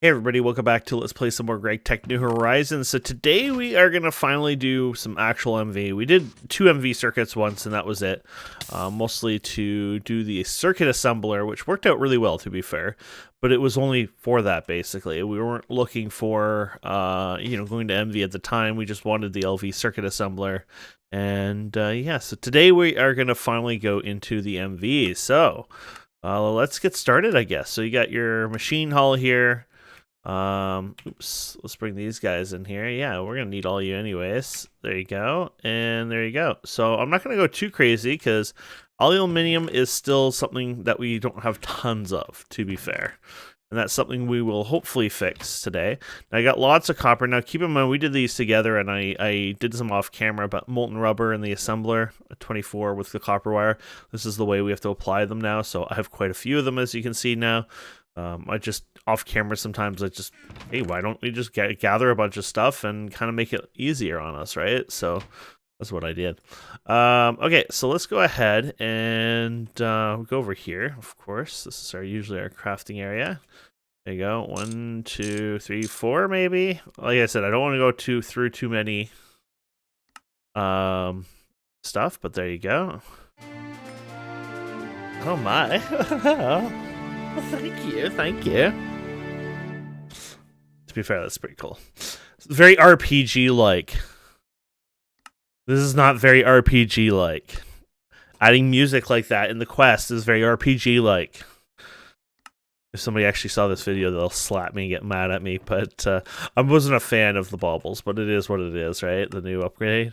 Hey everybody, welcome back to Let's Play some more Greg Tech New Horizons. So today we are going to finally do some actual MV. We did 2 MV circuits once and that was it. Mostly to do the circuit assembler, which worked out really well to be fair. But it was only for that basically. We weren't looking for, going to MV at the time. We just wanted the LV circuit assembler. And yeah, so today we are going to finally go into the MV. So let's get started, I guess. So you got your machine hull here. Oops, let's bring these guys in here. Yeah, we're gonna need all you anyways. There you go, and there you go. So I'm not gonna go too crazy because aluminum is still something that we don't have tons of, to be fair, and that's something we will hopefully fix today. Now, I got lots of copper. Now keep in mind we did these together and I did some off camera, but molten rubber in the assembler 24 with the copper wire. This is the way we have to apply them now, so I have quite a few of them, as you can see now. I just off camera sometimes hey, why don't we just gather a bunch of stuff and kind of make it easier on us, right? So that's what I did. Okay, so let's go ahead and go over here. Of course, this is usually our crafting area. There you go. 1, 2, 3, 4, maybe. Like I said, I don't want to go through too many stuff, but there you go. Oh my. Thank you, thank you. To be fair, that's pretty cool. It's very RPG-like. This is not very RPG-like. Adding music like that in the quest is very RPG-like. If somebody actually saw this video, they'll slap me and get mad at me, but I wasn't a fan of the baubles, but it is what it is, right? The new upgrade.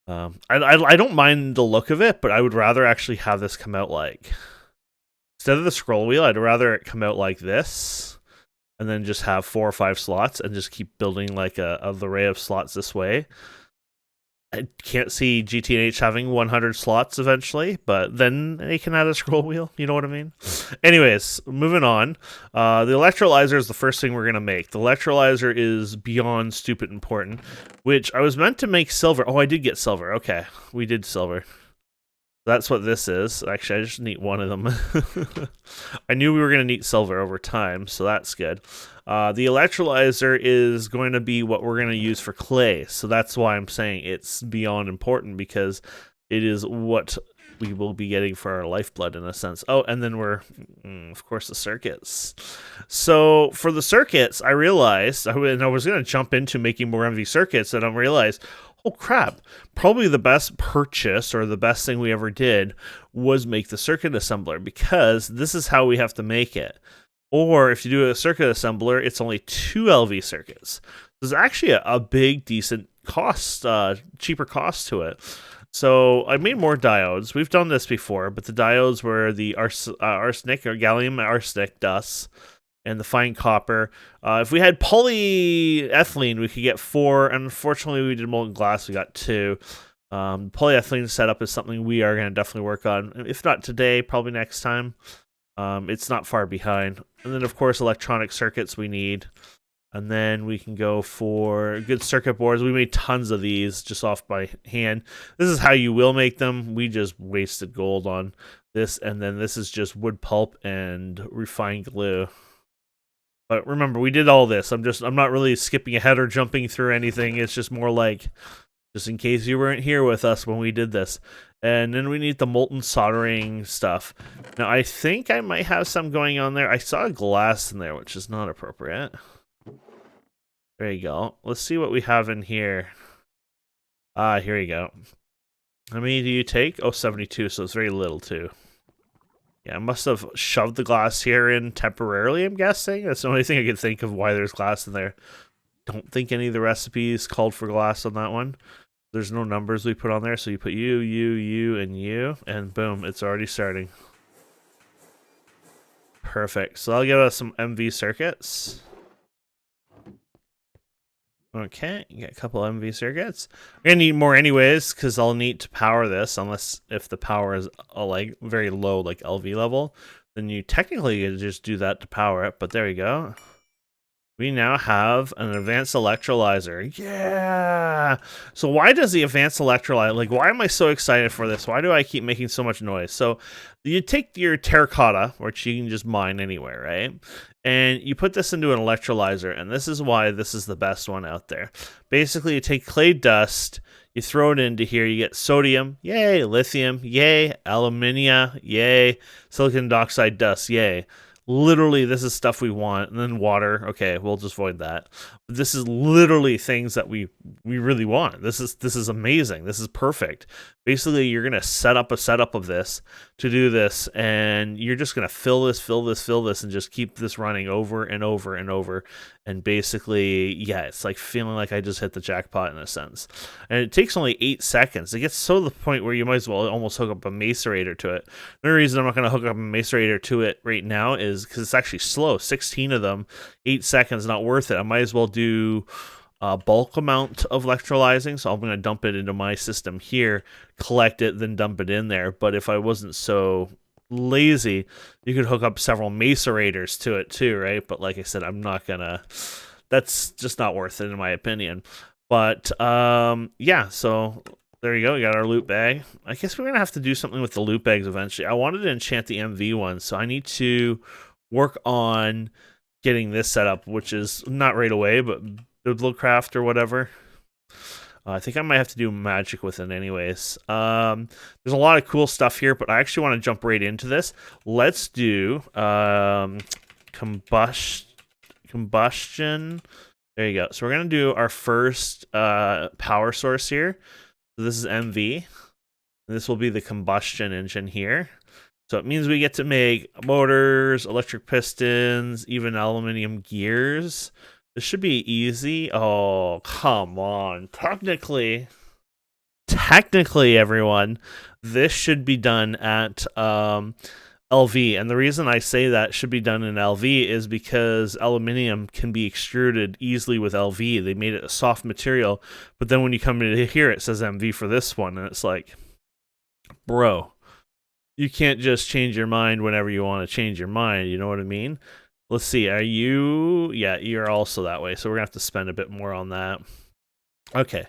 I don't mind the look of it, but I would rather actually have this come out like... Instead of the scroll wheel, I'd rather it come out like this, and then just have 4 or 5 slots, and just keep building like an array of slots this way. I can't see GTNH having 100 slots eventually, but then they can add a scroll wheel, you know what I mean? Anyways, moving on. The electrolyzer is the first thing we're going to make. The electrolyzer is beyond stupid important, which I was meant to make silver. Oh, I did get silver. Okay, we did silver. That's what this is. Actually, I just need one of them. I knew we were going to need silver over time, so that's good. The electrolyzer is going to be what we're going to use for clay, so that's why I'm saying it's beyond important, because it is what we will be getting for our lifeblood in a sense. Oh, and then we're, of course, the circuits. So for the circuits, I realized, I was going to jump into making more MV circuits, and I realized, oh crap, probably the best purchase or the best thing we ever did was make the circuit assembler, because this is how we have to make it. Or if you do a circuit assembler, it's only 2 LV circuits. There's actually a big, decent cost, cheaper cost to it. So I made more diodes. We've done this before, but the diodes were the arsenic or gallium arsenic dust and the fine copper. If we had polyethylene, we could get 4. Unfortunately, we did molten glass. We got 2. Polyethylene setup is something we are going to definitely work on. If not today, probably next time. It's not far behind. And then, of course, electronic circuits we need. And then we can go for good circuit boards. We made tons of these just off by hand. This is how you will make them. We just wasted gold on this. And then this is just wood pulp and refined glue. But remember, we did all this. I'm not really skipping ahead or jumping through anything. It's just more like, just in case you weren't here with us when we did this. And then we need the molten soldering stuff. Now, I think I might have some going on there. I saw glass in there, which is not appropriate. There you go. Let's see what we have in here. Here you go. How many do you take? Oh, 72, so it's very little, too. Yeah, I must have shoved the glass here in temporarily, I'm guessing. That's the only thing I can think of why there's glass in there. Don't think any of the recipes called for glass on that one. There's no numbers we put on there, so you put you, and you, and boom, it's already starting. Perfect. So I'll give us some MV circuits. Okay, you got a couple MV circuits. I'm gonna need more anyways, because I'll need to power this, unless if the power is like very low, like LV level, then you technically just do that to power it, but there you go. We now have an advanced electrolyzer. Yeah! So why does the advanced electrolyzer, like, why am I so excited for this? Why do I keep making so much noise? So you take your terracotta, which you can just mine anywhere, right? And you put this into an electrolyzer, and this is why this is the best one out there. Basically, you take clay dust, you throw it into here, you get sodium, yay, lithium, yay, alumina, yay, silicon dioxide dust, yay. Literally, this is stuff we want. And then water. Okay, we'll just avoid that. But this is literally things that we really want. This is amazing. This is perfect. Basically, you're gonna set up a setup of this to do this, and you're just gonna fill this, and just keep this running over and over and over. And basically, yeah, it's like feeling like I just hit the jackpot in a sense. And it takes only 8 seconds. It gets so to the point where you might as well almost hook up a macerator to it. The only reason I'm not going to hook up a macerator to it right now is because it's actually slow. 16 of them, 8 seconds, not worth it. I might as well do a bulk amount of electrolyzing. So I'm going to dump it into my system here, collect it, then dump it in there. But if I wasn't so lazy, you could hook up several macerators to it too, right? But like I said, I'm not gonna, that's just not worth it in my opinion. But yeah, so there you go, we got our loot bag. I guess we're gonna have to do something with the loot bags eventually. I wanted to enchant the MV one, so I need to work on getting this set up, which is not right away, but Bibliocraft or whatever. I think I might have to do magic with it anyways. There's a lot of cool stuff here, but I actually want to jump right into this. Let's do combustion. There you go. So we're going to do our first power source here. So this is MV. This will be the combustion engine here. So it means we get to make motors, electric pistons, even aluminum gears. This should be easy. Oh, come on. Technically, everyone, this should be done at LV. And the reason I say that should be done in LV is because aluminum can be extruded easily with LV. They made it a soft material. But then when you come into here, it says MV for this one. And it's like, bro, you can't just change your mind whenever you want to change your mind. You know what I mean? Let's see, are you... Yeah, you're also that way, so we're going to have to spend a bit more on that. Okay,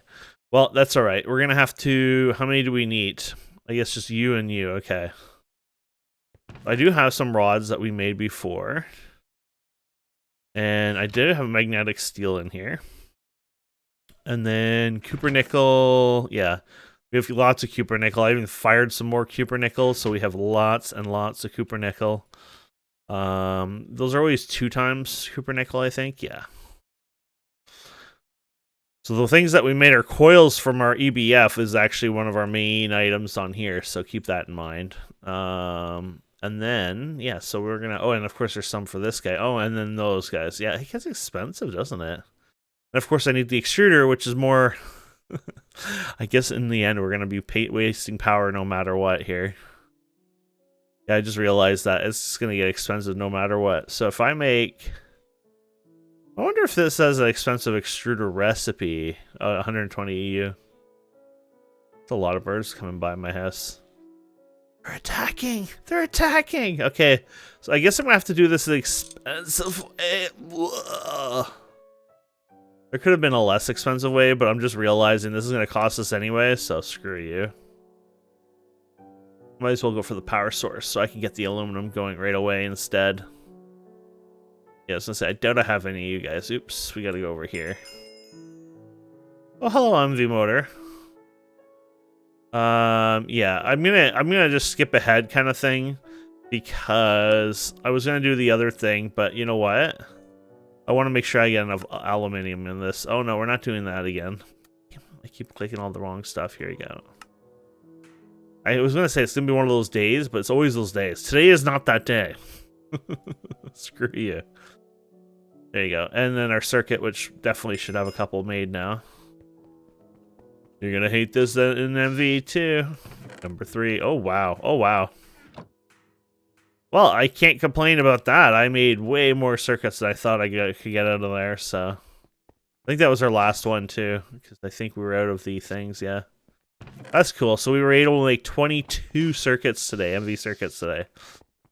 well, that's all right. We're going to have to... How many do we need? I guess just you and you, okay. I do have some rods that we made before. And I did have magnetic steel in here. And then Cooper nickel, yeah. We have lots of Cooper nickel. I even fired some more Cooper nickel, so we have lots and lots of Cooper nickel. Those are always 2 times Cooper nickel, I think. Yeah. So the things that we made our coils from our EBF is actually one of our main items on here. So keep that in mind. And then, yeah, so we're going to, oh, and of course there's some for this guy. Oh, and then those guys. Yeah, it gets expensive, doesn't it? And of course I need the extruder, which is more, I guess in the end, we're going to be wasting power no matter what here. Yeah, I just realized that it's just going to get expensive no matter what. So if I make... I wonder if this has an expensive extruder recipe. 120 EU. It's a lot of birds coming by my house. They're attacking! They're attacking! Okay, so I guess I'm going to have to do this expensive way. There could have been a less expensive way, but I'm just realizing this is going to cost us anyway, so screw you. Might as well go for the power source so I can get the aluminum going right away instead. Yeah, I was gonna say, I doubt I have any of you guys. Oops, we gotta go over here. Oh, hello, MV motor. Yeah, I'm gonna just skip ahead kind of thing because I was gonna do the other thing, but you know what? I want to make sure I get enough aluminium in this. Oh no, we're not doing that again. I keep clicking all the wrong stuff. Here we go. I was going to say it's going to be one of those days, but it's always those days. Today is not that day. Screw you. There you go. And then our circuit, which definitely should have a couple made now. You're going to hate this in MV too. Number 3. Oh, wow. Oh, wow. Well, I can't complain about that. I made way more circuits than I thought I could get out of there, so... I think that was our last one too, because I think we were out of the things, yeah. That's cool. So we were able to make 22 circuits today, MV circuits today.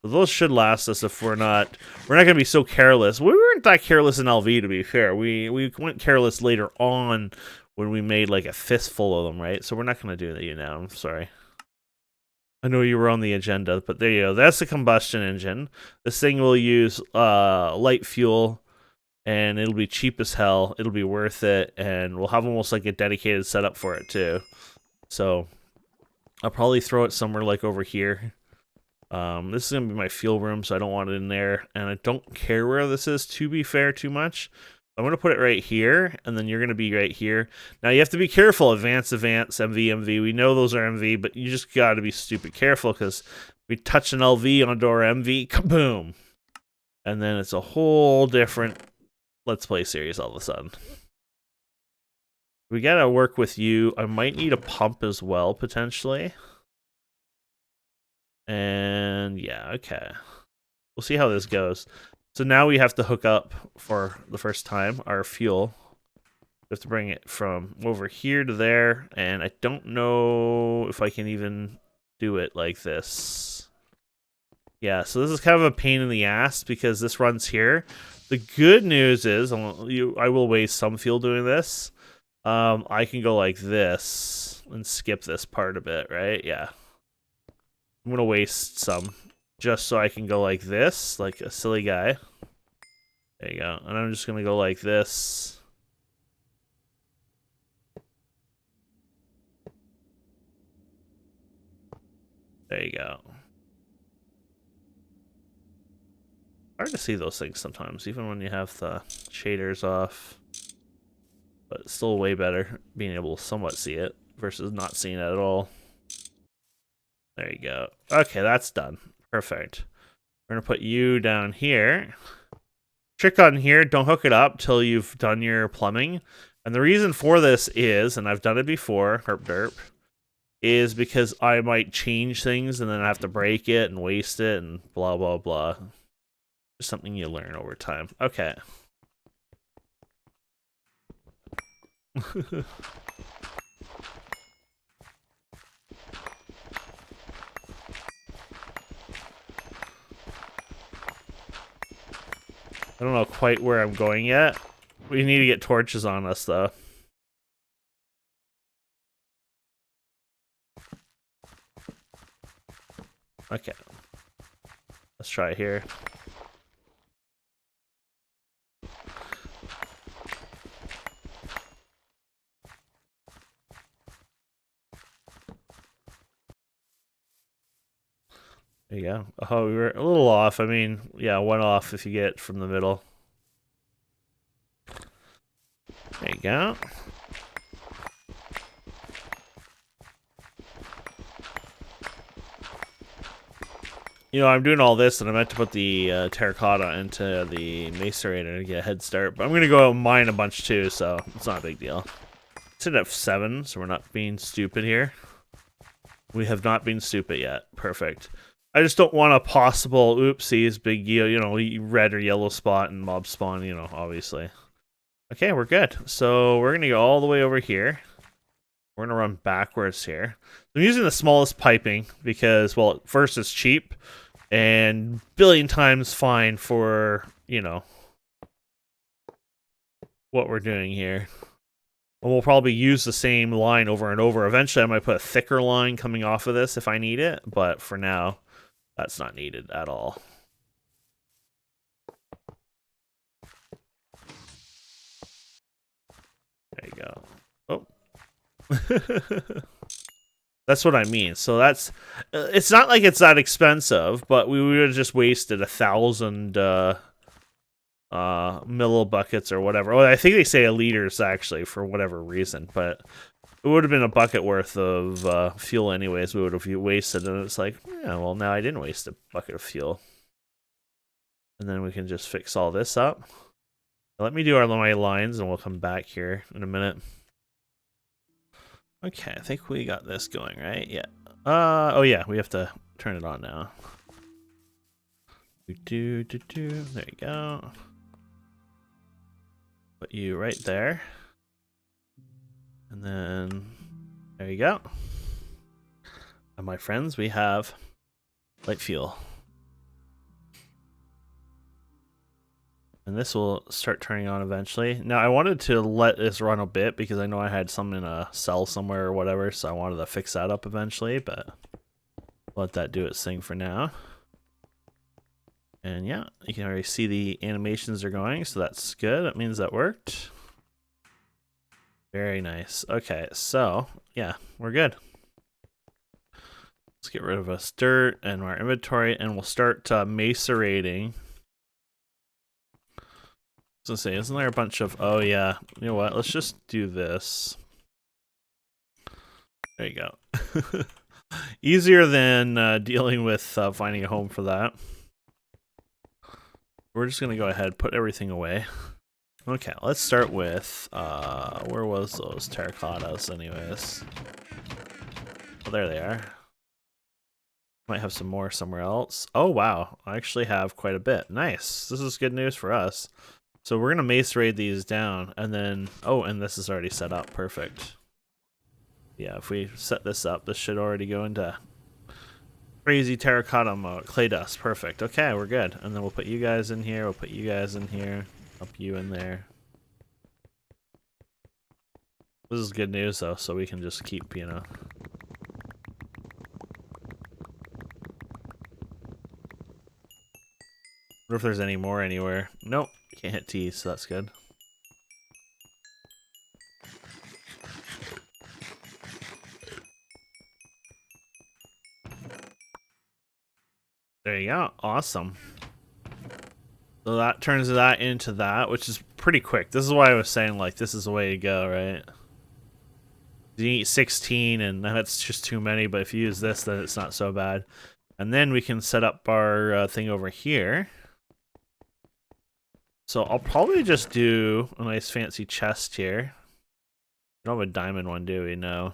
So those should last us if we're not going to be so careless. We were weren't that careless in LV, to be fair. We went careless later on when we made like a fistful of them, right? So we're not going to do that now. I'm sorry. I know you were on the agenda, but there you go. That's the combustion engine. This thing will use light fuel, and it'll be cheap as hell. It'll be worth it, and we'll have almost like a dedicated setup for it too. So I'll probably throw it somewhere like over here. This is going to be my fuel room, so I don't want it in there. And I don't care where this is, to be fair, too much. I'm going to put it right here, and then you're going to be right here. Now, you have to be careful. Advance, MV, MV. We know those are MV, but you just got to be stupid careful, because we touch an LV onto our MV, kaboom! And then it's a whole different Let's Play series all of a sudden. We got to work with you. I might need a pump as well, potentially. And yeah, okay. We'll see how this goes. So now we have to hook up for the first time our fuel. We have to bring it from over here to there, and I don't know if I can even do it like this. Yeah, so this is kind of a pain in the ass because this runs here. The good news is, I will waste some fuel doing this. I can go like this and skip this part a bit, right? Yeah. I'm gonna waste some just so I can go like this, like a silly guy. There you go. And I'm just gonna go like this. There you go. Hard to see those things sometimes, even when you have the shaders off. But it's still way better being able to somewhat see it versus not seeing it at all. There you go. Okay, that's done. Perfect. We're gonna put you down here. Trick on here, don't hook it up till you've done your plumbing. And the reason for this is, and I've done it before, herp derp, is because I might change things and then I have to break it and waste it and blah, blah, blah. Just something you learn over time. Okay. I don't know quite where I'm going yet. We need to get torches on us, though. Okay. Let's try here. There you go. Oh, we were a little off. I mean, yeah, one off if you get from the middle. There you go. You know, I'm doing all this, and I meant to put the terracotta into the macerator to get a head start. But I'm going to go mine a bunch too, so it's not a big deal. It's at 7, so we're not being stupid here. We have not been stupid yet. Perfect. I just don't want a possible oopsies, big, you know, red or yellow spot and mob spawn, you know, obviously. Okay, we're good. So we're going to go all the way over here. We're going to run backwards here. I'm using the smallest piping because, well, first it's cheap and billion times fine for, you know, what we're doing here. And we'll probably use the same line over and over. Eventually I might put a thicker line coming off of this if I need it, but for now, that's not needed at all. There you go. Oh. That's what I mean. So that's... it's not like it's that expensive, but we would have just wasted 1,000 milli buckets or whatever. Oh, I think they say a liters, actually, for whatever reason, but... it would have been a bucket worth of fuel anyways. We would have wasted, and it's like, yeah, well, now I didn't waste a bucket of fuel. And then we can just fix all this up. Let me do my lines, and we'll come back here in a minute. Okay, I think we got this going, right? Yeah. Oh yeah, we have to turn it on now. There you go. Put you right there. And then, there you go. And my friends, we have light fuel. And this will start turning on eventually. Now, I wanted to let this run a bit because I know I had some in a cell somewhere or whatever, so I wanted to fix that up eventually, but let that do its thing for now. And yeah, you can already see the animations are going, so that's good. That means that worked. Very nice. Okay, so yeah, we're good. Let's get rid of us dirt and our inventory, and we'll start macerating. I was gonna say, isn't there a bunch of... Oh yeah, you know what? Let's just do this. There you go. Easier than dealing with finding a home for that. We're just gonna go ahead and put everything away. Okay, let's start with where was those terracottas anyways? Oh, there they are. Might have some more somewhere else. Oh wow, I actually have quite a bit. Nice. This is good news for us. So we're gonna macerate these down, and then and this is already set up. Perfect. Yeah, if we set this up, this should already go into crazy terracotta mode. Clay dust. Perfect. Okay, we're good. And then we'll put you guys in here. We'll put you guys in here. Up you in there. This is good news though, so we can just keep, you know. Wonder if there's any more anywhere. Nope. Can't hit T, so that's good. There you go. Awesome. So that turns that into that, which is pretty quick. This is why I was saying, like, this is the way to go, right? You need 16, and that's just too many, but if you use this, then it's not so bad. And then we can set up our thing over here. So I'll probably just do a nice fancy chest here. We don't have a diamond one, do we? No.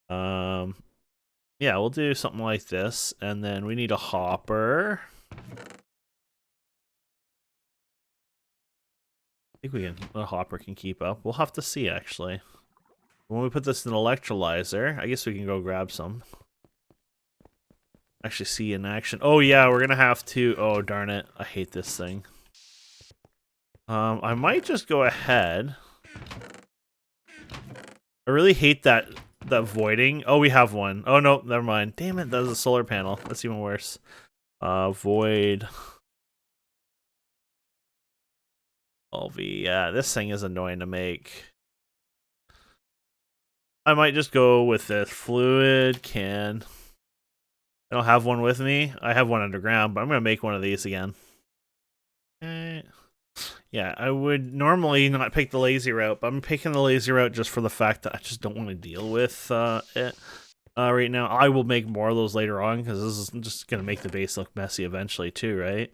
Yeah, we'll do something like this, and then we need a hopper. I think a hopper can keep up. We'll have to see, actually. When we put this in an electrolyzer, I guess we can go grab some. Actually see in action. Oh yeah, we're gonna have to... Oh darn it, I hate this thing. I might just go ahead. I really hate that voiding. Oh, we have one. Oh no, never mind. Damn it, that was a solar panel. That's even worse. Void. LV. Yeah, this thing is annoying to make. I might just go with this fluid can. I don't have one with me. I have one underground, but I'm gonna make one of these again. Okay. Yeah, I would normally not pick the lazy route, but I'm picking the lazy route just for the fact that I just don't want to deal with it right now. I will make more of those later on, because this is just going to make the base look messy eventually too, right?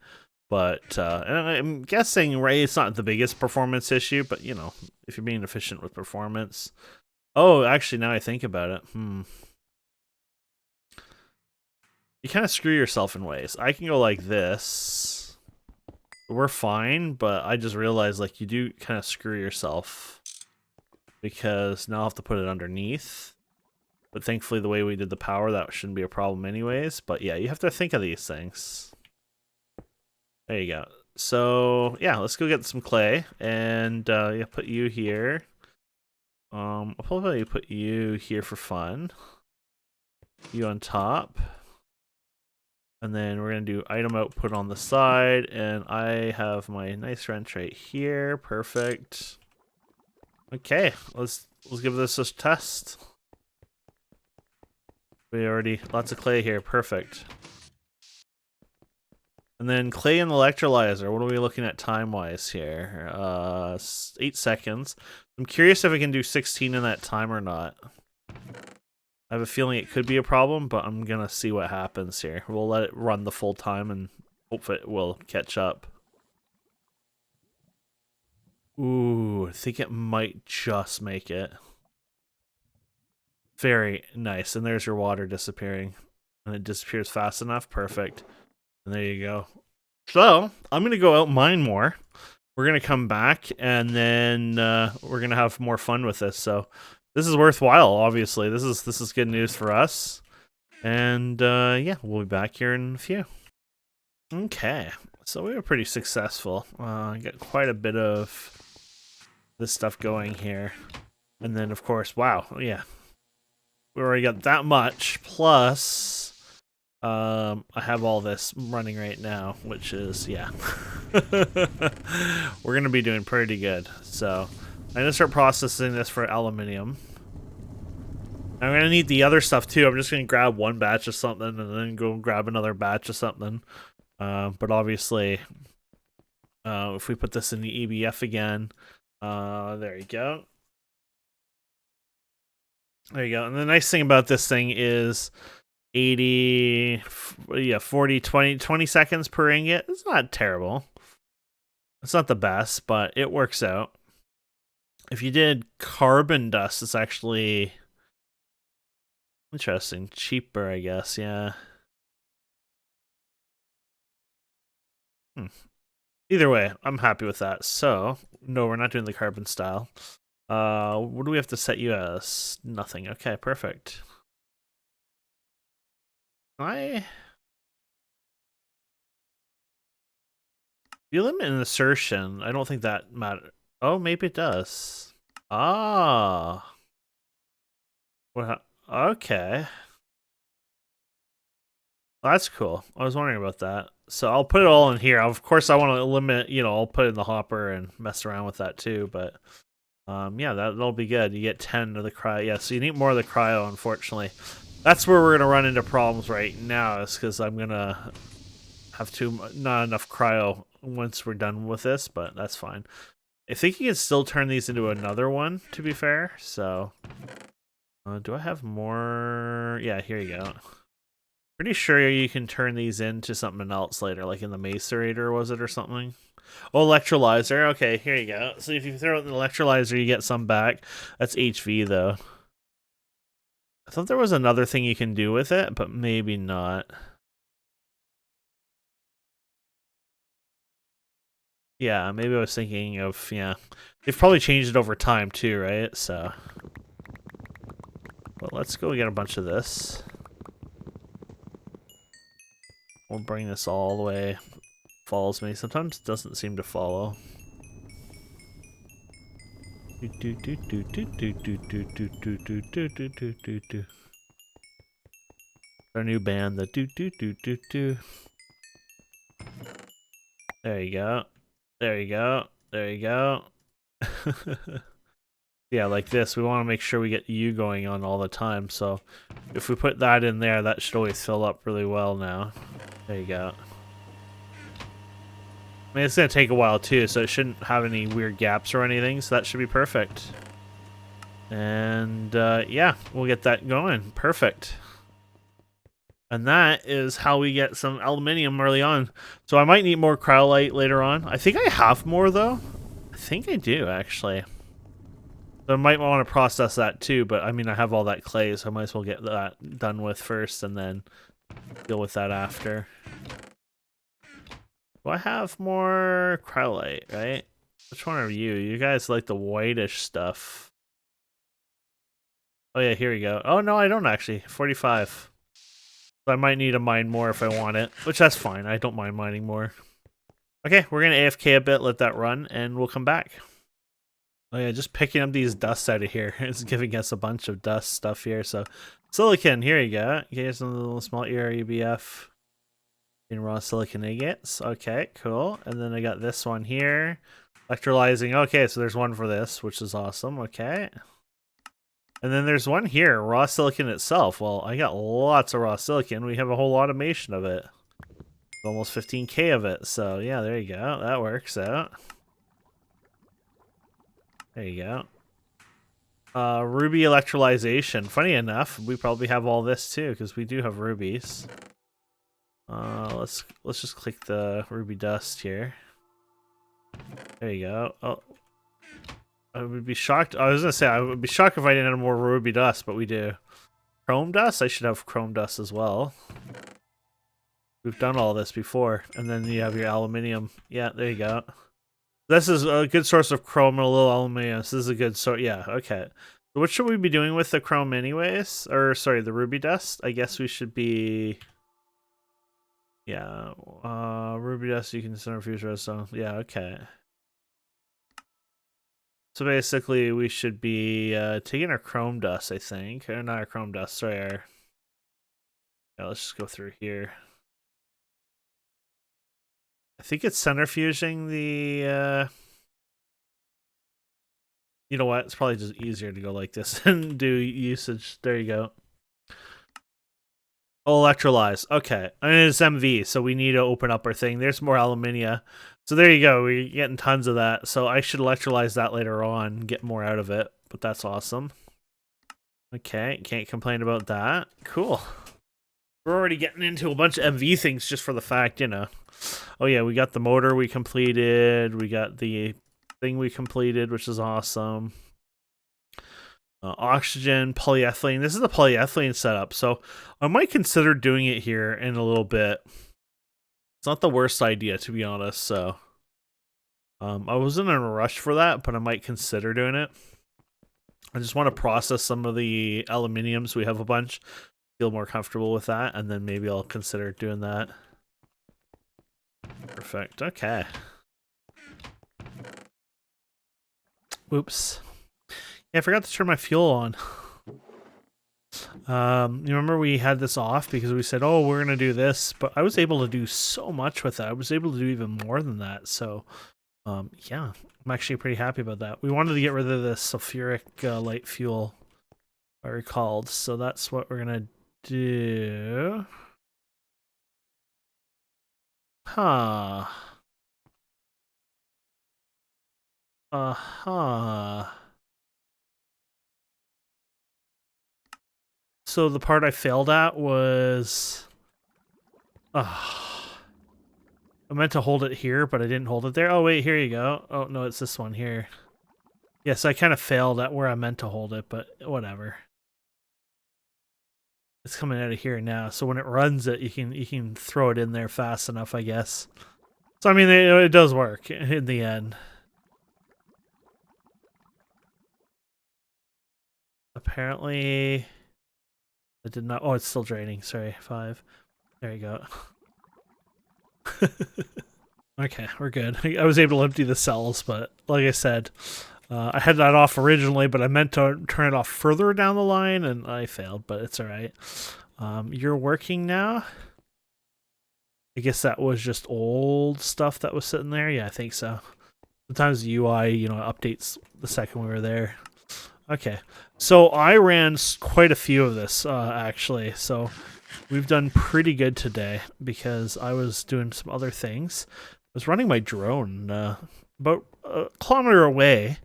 But and I'm guessing, right, it's not the biggest performance issue, but, you know, if you're being efficient with performance. Oh, actually, now I think about it, you kind of screw yourself in ways. I can go like this. We're fine, but I just realized, like, you do kind of screw yourself because now I'll have to put it underneath. But thankfully, the way we did the power, that shouldn't be a problem anyways. But yeah, you have to think of these things. There you go. So yeah, let's go get some clay, and yeah, put you here. I'll probably put you here for fun. You on top. And then we're going to do item output on the side, and I have my nice wrench right here. Perfect. Okay, let's give this a test. We already lots of clay here. Perfect. And then clay and electrolyzer. What are we looking at time-wise here? 8 seconds. I'm curious if we can do 16 in that time or not. I have a feeling it could be a problem, but I'm gonna see what happens here. We'll let it run the full time and hope it will catch up. Ooh, I think it might just make it. Very nice. And there's your water disappearing. And it disappears fast enough. Perfect. And there you go. So, I'm gonna go out mine more. We're gonna come back, and then we're gonna have more fun with this. So this is worthwhile, obviously. This is good news for us. And yeah, we'll be back here in a few. Okay, So we were pretty successful. Got quite a bit of this stuff going here. And then, of course, wow, yeah. We already got that much, plus I have all this running right now, which is, yeah. We're going to be doing pretty good. So I'm going to start processing this for aluminium. I'm going to need the other stuff, too. I'm just going to grab one batch of something and then go grab another batch of something. But obviously, if we put this in the EBF again, there you go. There you go. And the nice thing about this thing is 40, 20 seconds per ingot. It's not terrible. It's not the best, but it works out. If you did carbon dust, it's actually interesting. Cheaper, I guess, yeah. Either way, I'm happy with that. So, no, we're not doing the carbon style. What do we have to set you as? Nothing. Okay, perfect. You limit an assertion. I don't think that matters. Oh, maybe it does. Ah. What? Okay. That's cool. I was wondering about that. So I'll put it all in here. Of course, I want to limit, I'll put it in the hopper and mess around with that too. But yeah, that'll be good. You get 10 of the cryo. Yeah, so you need more of the cryo, unfortunately. That's where we're going to run into problems right now, is because I'm going to have not enough cryo once we're done with this, but that's fine. I think you can still turn these into another one, to be fair. So, do I have more? Yeah, here you go. Pretty sure you can turn these into something else later, like in the macerator, was it, or something? Oh, electrolyzer. Okay, here you go. So if you throw it in the electrolyzer, you get some back. That's HV, though. I thought there was another thing you can do with it, but maybe not. Yeah, maybe I was thinking of, yeah. They've probably changed it over time, too, right? So. Well, let's go get a bunch of this. We'll bring this all the way. Follows me. Sometimes it doesn't seem to follow. Our new band, the do. There you go. There you go. There you go. Yeah, like this. We want to make sure we get you going on all the time. So if we put that in there, that should always fill up really well now. There you go. I mean, it's going to take a while too, so it shouldn't have any weird gaps or anything, so that should be perfect. And yeah, we'll get that going. Perfect. And that is how we get some aluminium early on. So I might need more cryolite later on. I think I have more, though. I think I do, actually. So I might want to process that too, but I mean, I have all that clay, so I might as well get that done with first and then deal with that after. Do I have more cryolite, right? Which one are you? You guys like the whitish stuff. Oh yeah, here we go. Oh no, I don't actually. 45. So I might need to mine more if I want it, which that's fine. I don't mind mining more. Okay, we're going to AFK a bit, let that run, and we'll come back. Oh yeah, just picking up these dusts out of here. It's giving us a bunch of dust stuff here. So silicon, here you go. Here's a little small EBF. In raw silicon ingots. Okay, cool. And then I got this one here. Electrolyzing. Okay, so there's one for this, which is awesome. Okay. And then there's one here, raw silicon itself. Well, I got lots of raw silicon. We have a whole automation of it. Almost 15K of it. So yeah, there you go. That works out. There you go. Ruby electrolyzation. Funny enough, we probably have all this too, because we do have rubies. Let's just click the ruby dust here. There you go. Oh, I would be shocked. I was gonna say I would be shocked if I didn't have more ruby dust, but we do. Chrome dust. I should have chrome dust as well. We've done all this before, and then you have your aluminium. Yeah, there you go. This is a good source of chrome and a little aluminium. So this is a good source. Yeah, okay. So what should we be doing with the chrome anyways? Or sorry, the ruby dust? I guess we should be Yeah, ruby dust you can centrifuge redstone. Yeah, okay. So basically, we should be taking our chrome dust, I think. Or not our chrome dust, sorry. Yeah, let's just go through here. I think it's centrifuging the... You know what? It's probably just easier to go like this and do usage. There you go. Oh, electrolyze. Okay. And it's MV, so we need to open up our thing. There's more alumina. So there you go. We're getting tons of that. So I should electrolyze that later on and get more out of it. But that's awesome. Okay. Can't complain about that. Cool. We're already getting into a bunch of MV things just for the fact, you know. Oh, yeah. We got the motor we completed. We got the thing we completed, which is awesome. Oxygen, polyethylene. This is the polyethylene setup, so I might consider doing it here in a little bit. It's not the worst idea, to be honest, so I wasn't in a rush for that, but I might consider doing it. I just want to process some of the aluminiums. We have a bunch. Feel more comfortable with that, and then maybe I'll consider doing that. Perfect. Okay. Oops. Yeah, I forgot to turn my fuel on. You remember we had this off because we said, oh, we're going to do this, but I was able to do so much with that. I was able to do even more than that. So, yeah, I'm actually pretty happy about that. We wanted to get rid of the sulfuric light fuel, I recalled. So that's what we're going to do. Huh. Uh-huh. So the part I failed at was... I meant to hold it here, but I didn't hold it there. Oh, wait, here you go. Oh, no, it's this one here. Yes, I kind of failed at where I meant to hold it, but whatever. It's coming out of here now, so when it runs it, you can throw it in there fast enough, I guess. So, I mean, it does work in the end. Apparently... It did not... Oh, it's still draining. Sorry, 5. There you go. Okay, we're good. I was able to empty the cells, but like I said, I had that off originally, but I meant to turn it off further down the line, and I failed, but it's alright. You're working now? I guess that was just old stuff that was sitting there? Yeah, I think so. Sometimes the UI, you know, updates the second we were there. Okay, so I ran quite a few of this, actually, so we've done pretty good today because I was doing some other things. I was running my drone about a kilometer away.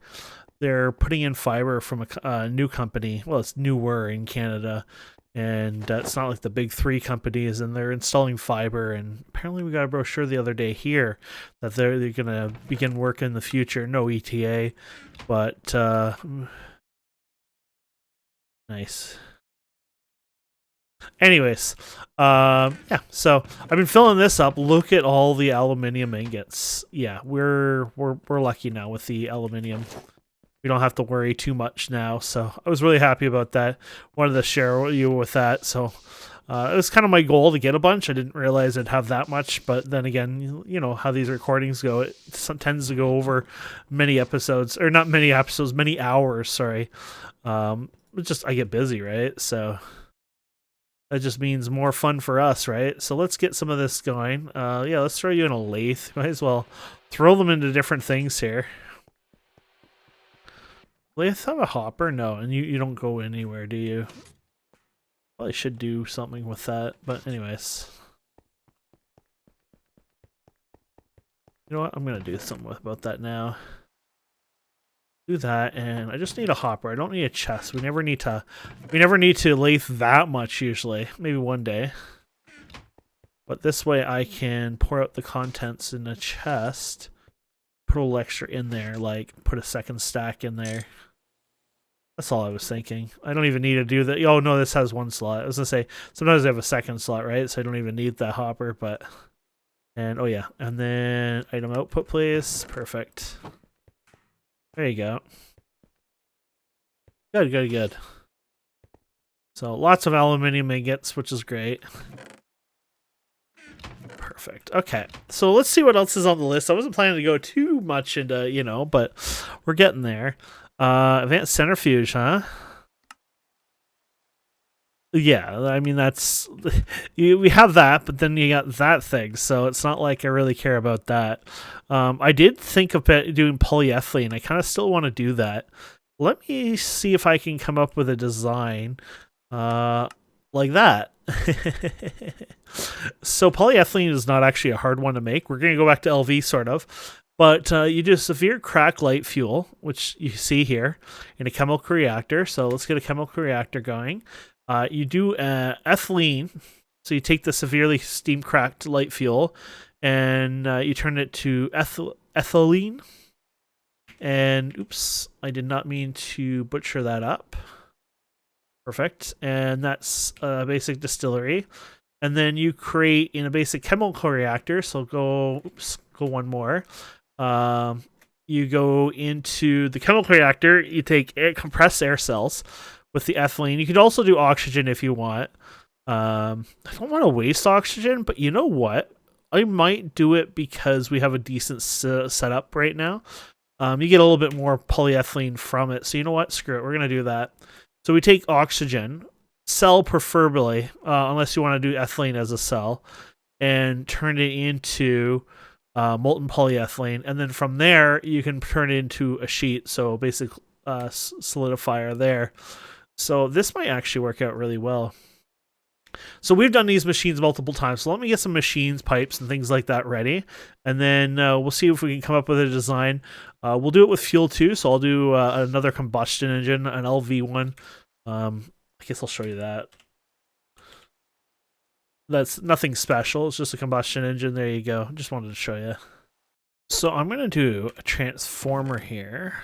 They're putting in fiber from a new company. Well, it's newer in Canada, and it's not like the big 3 companies, and they're installing fiber. And apparently we got a brochure the other day here that they're going to begin work in the future. No ETA, but nice. Anyways, yeah, so I've been filling this up. Look at all the aluminium ingots. Yeah, we're lucky now with the aluminium. We don't have to worry too much now, so I was really happy about that. Wanted to share you with that, so it was kind of my goal to get a bunch. I didn't realize I'd have that much, but then again, you know how these recordings go. It tends to go over many episodes, or not many episodes, many hours, sorry. It's just, I get busy, right? So... That just means more fun for us, right? So let's get some of this going. Yeah, let's throw you in a lathe. Might as well throw them into different things here. Lathe have a hopper? No, and you don't go anywhere, do you? Probably should do something with that, but anyways. You know what? I'm going to do something about that now. Do that, and I just need a hopper. I don't need a chest. We never need to lathe that much usually. Maybe one day. But this way I can pour out the contents in a chest. Put a little extra in there, like put a second stack in there. That's all I was thinking. I don't even need to do that. Oh no, this has 1 slot. I was gonna say sometimes I have a second slot, right? So I don't even need that hopper, but and oh yeah. And then item output, please. Perfect. There you go. Good, good, good. So lots of aluminium ingots, which is great. Perfect. Okay, so let's see what else is on the list. I wasn't planning to go too much into, you know, but we're getting there. Advanced centrifuge, huh? Yeah, I mean that's we have that, but then you got that thing, so it's not like I really care about that. I did think of doing polyethylene. I kind of still want to do that. Let me see if I can come up with a design like that. So polyethylene is not actually a hard one to make. We're going to go back to LV sort of, but you do severe crack light fuel, which you see here in a chemical reactor. So let's get a chemical reactor going. You do ethylene, so you take the severely steam cracked light fuel and you turn it to ethylene. And oops, I did not mean to butcher that up. Perfect. And that's a basic distillery. And then you create in a basic chemical reactor. So go one more. You go into the chemical reactor. You take compressed air cells with the ethylene. You could also do oxygen if you want. I don't want to waste oxygen, but you know what? I might do it because we have a decent setup right now. You get a little bit more polyethylene from it. So you know what? Screw it. We're going to do that. So we take oxygen, cell preferably, unless you want to do ethylene as a cell, and turn it into molten polyethylene. And then from there, you can turn it into a sheet. So basic solidifier there. So this might actually work out really well. So we've done these machines multiple times. So let me get some machines, pipes, and things like that ready. And then we'll see if we can come up with a design. We'll do it with fuel too. So I'll do another combustion engine, an LV one. I guess I'll show you that. That's nothing special. It's just a combustion engine. There you go. Just wanted to show you. So I'm going to do a transformer here.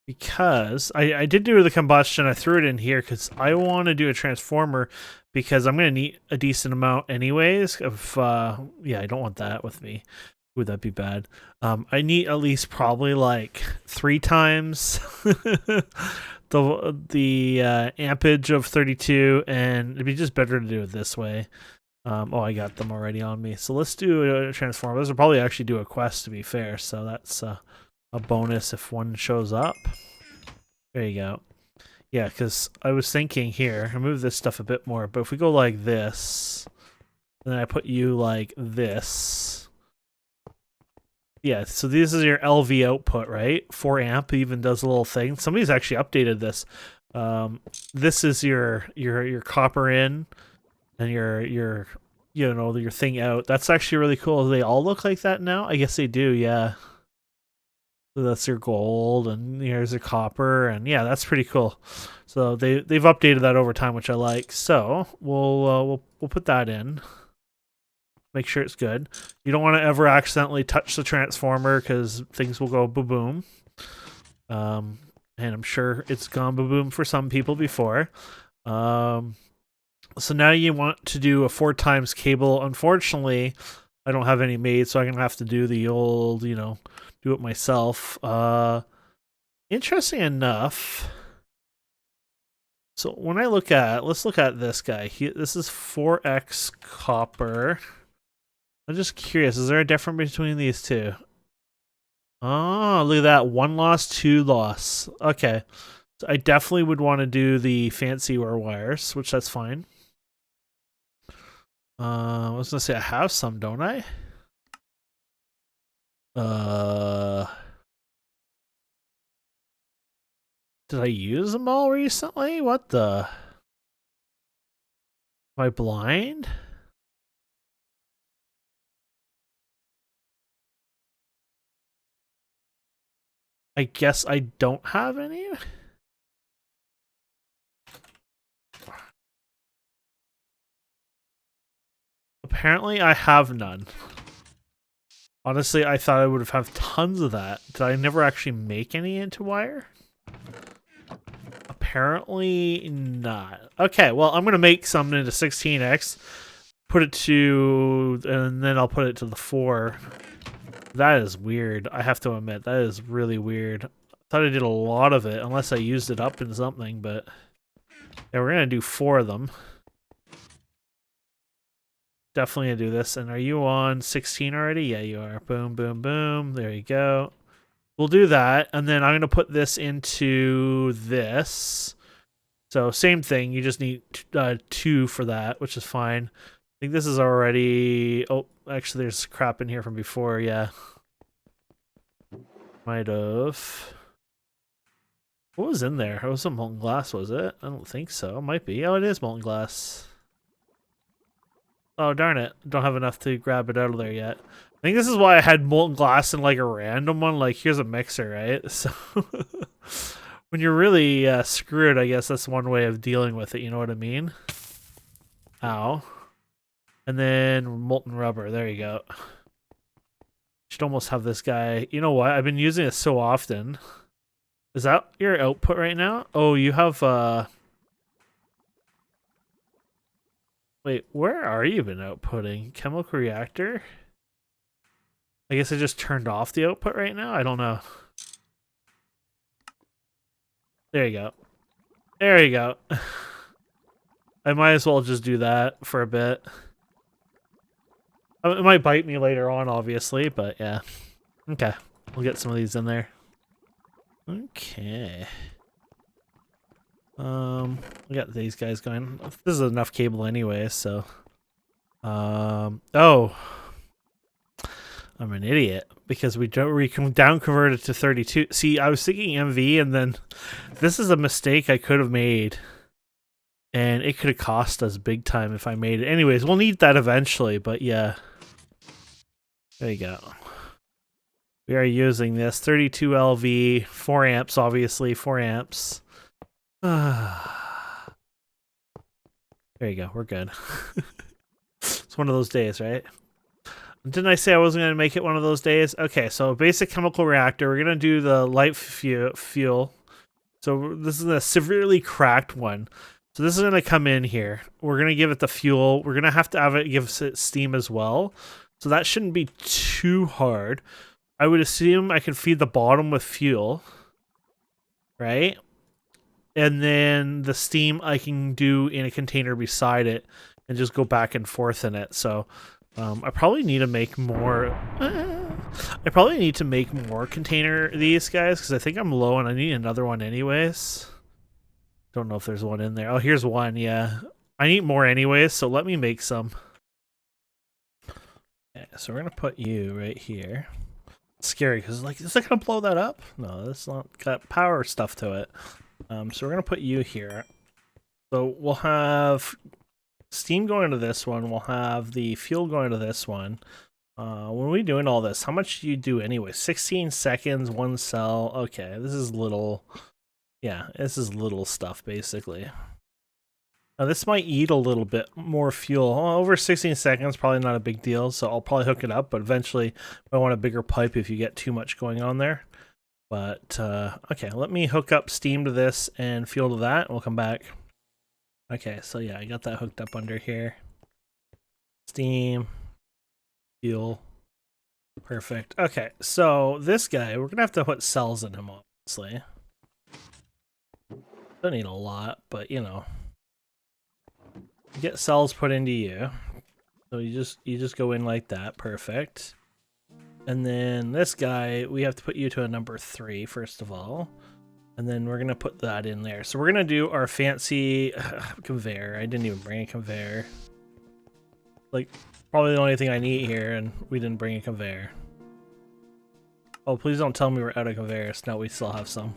Because I did do the combustion, I threw it in here because I want to do a transformer because I'm going to need a decent amount anyways of, yeah, I don't want that with me. Would that be bad? I need at least probably like 3 times the ampage of 32, and it'd be just better to do it this way. Oh, I got them already on me. So let's do a transformer. This will probably actually do a quest, to be fair, so that's a bonus if one shows up. There you go. Yeah, because I was thinking here, I move this stuff a bit more, but if we go like this, then I put you like this. Yeah, so this is your LV output, right? 4 amp even does a little thing. Somebody's actually updated this. This is your copper in and your you know, your thing out. That's actually really cool. Do they all look like that now? I guess they do, yeah. So that's your gold, and here's your copper, and yeah, that's pretty cool. So they've updated that over time, which I like. So we'll put that in. Make sure it's good. You don't want to ever accidentally touch the transformer because things will go boom. And I'm sure it's gone boom for some people before. So now you want to do a 4 times cable. Unfortunately, I don't have any made, so I'm gonna have to do the old, you know, do it myself. Interesting enough. So when I look at, let's look at this guy. This is 4x copper. I'm just curious, is there a difference between these two? Oh, look at that. 1 loss, 2 loss. Okay. So I definitely would want to do the fancier wires, which that's fine. I was gonna say I have some, don't I? Did I use them all recently? What the? Am I blind? I guess I don't have any. Apparently I have none. Honestly, I thought I would have tons of that. Did I never actually make any into wire? Apparently not. Okay, well, I'm going to make some into 16x, put it to, and then I'll put it to the 4. That is weird. I have to admit, that is really weird. I thought I did a lot of it, unless I used it up in something, but yeah, we're going to do 4 of them. definitely gonna do this. And are you on 16 already? Yeah, you are. Boom, boom, boom. There you go. We'll do that, and then I'm gonna put this into this. So same thing. You just need 2 for that, which is fine. I think this is already. Oh, actually, there's crap in here from before. Yeah, might have. What was in there? It was some molten glass, was it? I don't think so. It might be. Oh, it is molten glass. Oh, darn it. Don't have enough to grab it out of there yet. I think this is why I had molten glass in like a random one. Like, here's a mixer, right? So when you're really screwed, I guess that's one way of dealing with it. You know what I mean? Ow. And then molten rubber. There you go. Should almost have this guy. You know what? I've been using it so often. Is that your output right now? Oh, you have wait, where are you been outputting? Chemical reactor? I guess I just turned off the output right now? I don't know. There you go. There you go. I might as well just do that for a bit. It might bite me later on, obviously, but yeah. Okay, we'll get some of these in there. Okay. We got these guys going. This is enough cable anyway, so. Oh. I'm an idiot because we can down convert it to 32. See, I was thinking MV, and then this is a mistake I could have made. And it could have cost us big time if I made it. Anyways, we'll need that eventually, but yeah. There you go. We are using this 32 LV, 4 amps, obviously, 4 amps. There you go, we're good. It's one of those days, right? Didn't I say I wasn't going to make it one of those days? Okay, so basic chemical reactor. We're going to do the light fuel. So this is a severely cracked one. So this is going to come in here. We're going to give it the fuel. We're going to have it give it steam as well. So that shouldn't be too hard. I would assume I can feed the bottom with fuel, right? And then the steam I can do in a container beside it and just go back and forth in it. So I probably need to make more. I probably need to make more container these guys because I think I'm low and I need another one anyways. Don't know if there's one in there. Oh, here's one. Yeah, I need more anyways. So let me make some. Okay, so we're gonna put you right here. It's scary because like, is it gonna blow that up? No, it's not got power stuff to it. So we're gonna put you here. So we'll have steam going to this one. We'll have the fuel going to this one. When are we doing all this? How much do you do anyway? 16 seconds, 1 cell. Okay, this is little. Yeah, this is little stuff basically. Now this might eat a little bit more fuel. Over 16 seconds, probably not a big deal. So I'll probably hook it up, but eventually I want a bigger pipe if you get too much going on there. But okay, let me hook up steam to this and fuel to that, and we'll come back. Okay, so yeah, I got that hooked up under here. Steam, fuel, perfect. Okay, so this guy, we're gonna have to put cells in him, obviously. Don't need a lot, but you know, get cells put into you. So you just go in like that, perfect. And then this guy, we have to put you to a number 3 first of all. And then we're going to put that in there. So we're going to do our fancy conveyor. I didn't even bring a conveyor. Like, probably the only thing I need here, and we didn't bring a conveyor. Oh, please don't tell me we're out of conveyors. No, we still have some.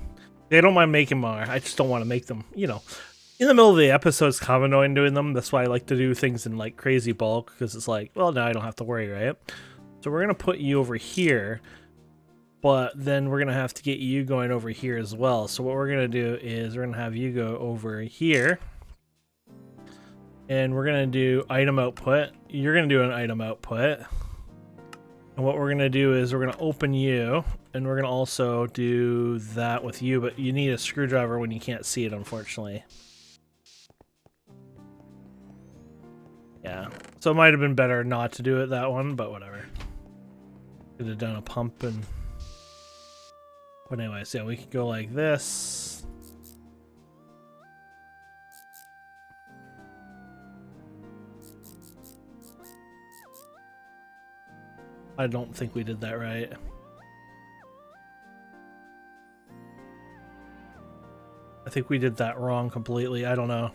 I don't mind making more. I just don't want to make them, you know. In the middle of the episode, it's kind of annoying doing them. That's why I like to do things in, like, crazy bulk. Because it's like, well, now I don't have to worry, right? So we're going to put you over here. But then we're going to have to get you going over here as well. So what we're going to do is we're going to have you go over here. And we're going to do item output. You're going to do an item output. And what we're going to do is we're going to open you. And we're going to also do that with you. But you need a screwdriver when you can't see it, unfortunately. Yeah. So it might have been better not to do it that one, but whatever. Could have done a pump and... But anyways, yeah, we could go like this. I don't think we did that right. I think we did that wrong completely. I don't know.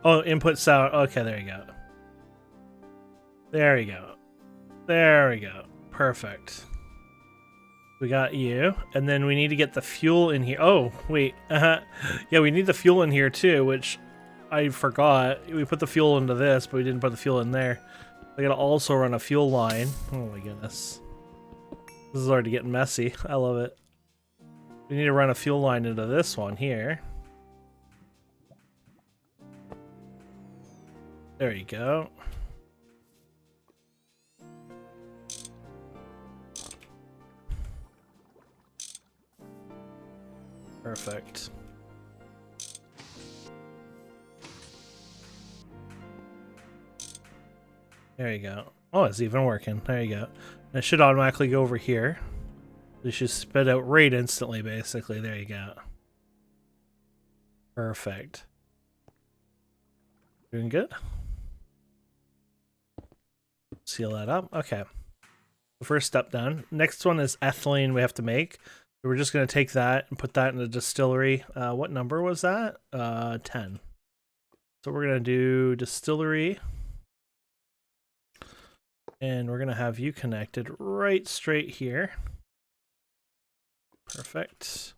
Oh, input sound. Okay, there you go. There you go. There we go. Perfect. We got you. And then we need to get the fuel in here. Oh, wait. Yeah, we need the fuel in here too, which I forgot. We put the fuel into this, but we didn't put the fuel in there. I gotta also run a fuel line. Oh my goodness. This is already getting messy. I love it. We need to run a fuel line into this one here. There you go. Perfect. There you go. Oh, it's even working. There you go. And it should automatically go over here. You should spit out right instantly, basically. There you go. Perfect. Doing good. Seal that up. Okay. The first step done. Next one is ethylene we have to make. So we're just going to take that and put that in the distillery. What number was that? 10. So we're going to do distillery. And we're going to have you connected right straight here. Perfect.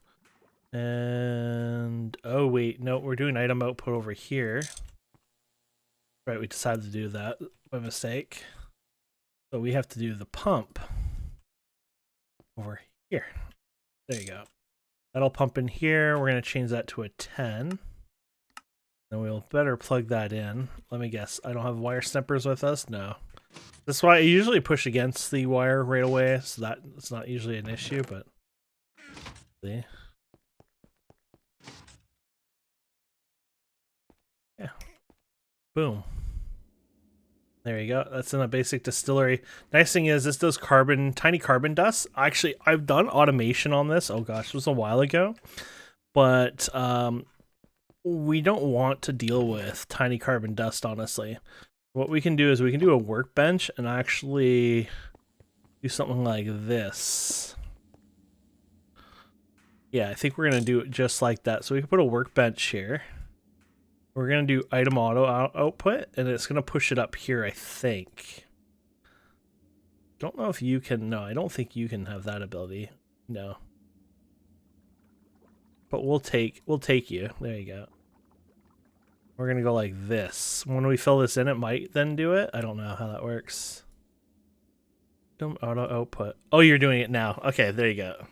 And oh wait, no, we're doing item output over here. Right, we decided to do that by mistake. So we have to do the pump over here. There you go. That'll pump in here. We're going to change that to a 10. Then we'll better plug that in. Let me guess. I don't have wire snippers with us? No. That's why I usually push against the wire right away, so that it's not usually an issue, but see. Yeah. Boom. There you go. That's in a basic distillery. Nice thing is this does tiny carbon dust. Actually, I've done automation on this. Oh gosh, it was a while ago. But we don't want to deal with tiny carbon dust, honestly. What we can do is we can do a workbench and actually do something like this. Yeah, I think we're going to do it just like that. So we can put a workbench here. We're going to do item auto output, and it's going to push it up here, I think. Don't know if you can. No, I don't think you can have that ability. No. But we'll take you. There you go. We're going to go like this. When we fill this in, it might then do it. I don't know how that works. Auto output. Oh, you're doing it now. Okay, there you go.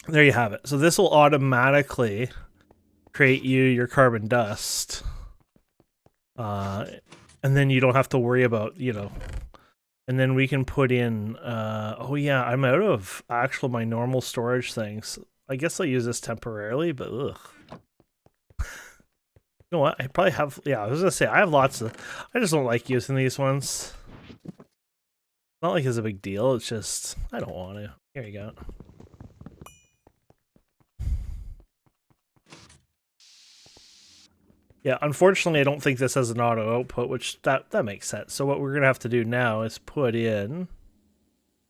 There you have it. So this will automatically create you your carbon dust. And then you don't have to worry about, you know. And then we can put in, oh yeah, I'm out of my normal storage things. I guess I'll use this temporarily, but ugh. You know what? I probably have, yeah, I was gonna say, I have lots of, I just don't like using these ones. Not like it's a big deal, it's just, I don't want to. Here you go. Yeah, unfortunately, I don't think this has an auto output, which that makes sense. So what we're gonna have to do now is put in,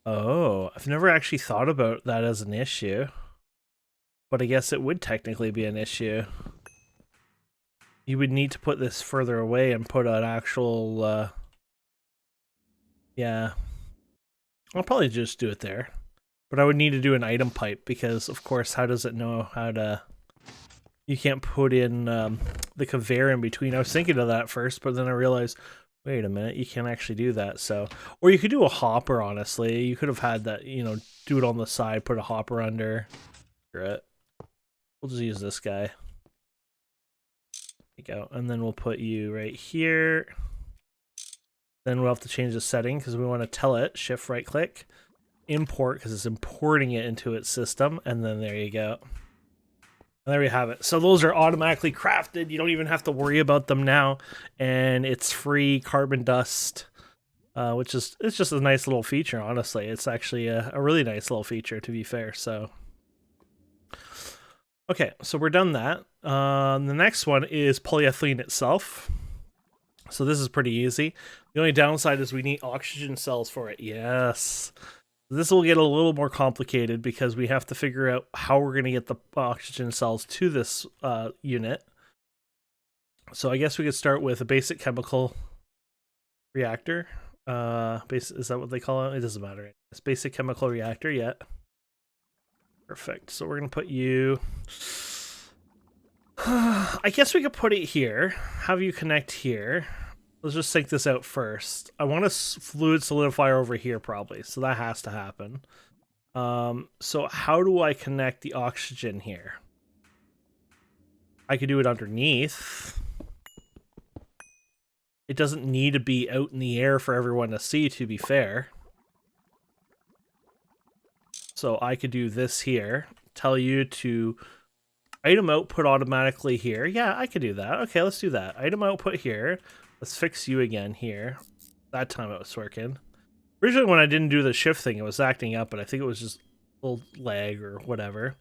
oh, I've never actually thought about that as an issue, but I guess it would technically be an issue. You would need to put this further away and put an actual, yeah. I'll probably just do it there. But I would need to do an item pipe because, of course, how does it know how to... You can't put in the conveyor in between. I was thinking of that first, but then I realized, wait a minute, you can't actually do that. So, or you could do a hopper, honestly. You could have had that, you know, do it on the side, put a hopper under. We'll just use this guy. There you go. And then we'll put you right here. Then we'll have to change the setting because we want to tell it, shift right click, import because it's importing it into its system. And then there you go. And there we have it. So those are automatically crafted. You don't even have to worry about them now. And it's free carbon dust, which is, it's just a nice little feature, honestly. It's actually a really nice little feature, to be fair. So, okay, so we're done that. The next one is polyethylene itself. So this is pretty easy. The only downside is we need oxygen cells for it. Yes. This will get a little more complicated because we have to figure out how we're going to get the oxygen cells to this unit. So I guess we could start with a basic chemical reactor. Is that what they call it? It doesn't matter. It's basic chemical reactor, yeah. Perfect. So we're going to put you... I guess we could put it here. Have you connect here. Let's just sync this out first. I want a fluid solidifier over here probably, so that has to happen. So how do I connect the oxygen here? I could do it underneath. It doesn't need to be out in the air for everyone to see, to be fair. So I could do this here. Tell you to item output automatically here. Yeah, I could do that. Okay, let's do that. Item output here. Let's fix you again here. That time it was working. Originally when I didn't do the shift thing, it was acting up, but I think it was just a little lag or whatever.